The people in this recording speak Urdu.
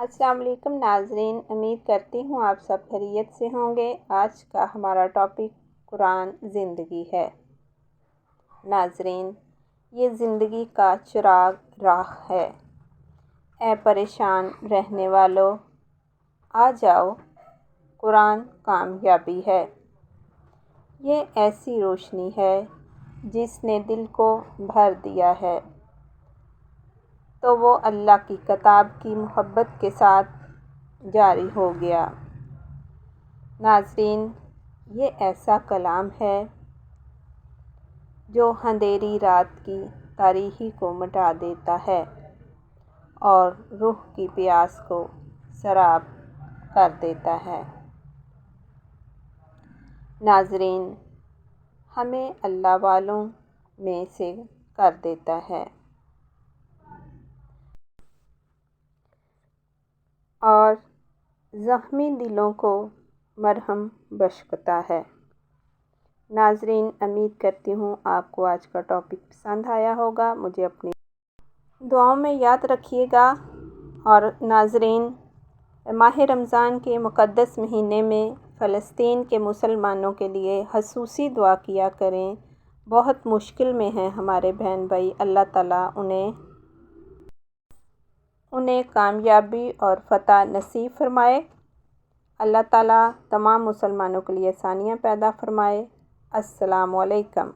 السلام علیکم ناظرین، امید کرتی ہوں آپ سب خیریت سے ہوں گے۔ آج کا ہمارا ٹاپک قرآن زندگی ہے۔ ناظرین، یہ زندگی کا چراغ راہ ہے۔ اے پریشان رہنے والو، آ جاؤ، قرآن کامیابی ہے۔ یہ ایسی روشنی ہے جس نے دل کو بھر دیا ہے تو وہ اللہ کی کتاب کی محبت کے ساتھ جاری ہو گیا۔ ناظرین، یہ ایسا کلام ہے جو اندھیری رات کی تاریکی کو مٹا دیتا ہے اور روح کی پیاس کو سراب کر دیتا ہے۔ ناظرین، ہمیں اللہ والوں میں سے کر دیتا ہے اور زخمی دلوں کو مرہم بخشتا ہے۔ ناظرین، امید کرتی ہوں آپ کو آج کا ٹاپک پسند آیا ہوگا۔ مجھے اپنی دعاؤں میں یاد رکھیے گا۔ اور ناظرین، ماہ رمضان کے مقدس مہینے میں فلسطین کے مسلمانوں کے لیے خصوصی دعا کیا کریں۔ بہت مشکل میں ہیں ہمارے بہن بھائی، اللہ تعالیٰ انہیں کامیابی اور فتح نصیب فرمائے۔ اللہ تعالیٰ تمام مسلمانوں کے لیے آسانیاں پیدا فرمائے۔ السلام علیکم۔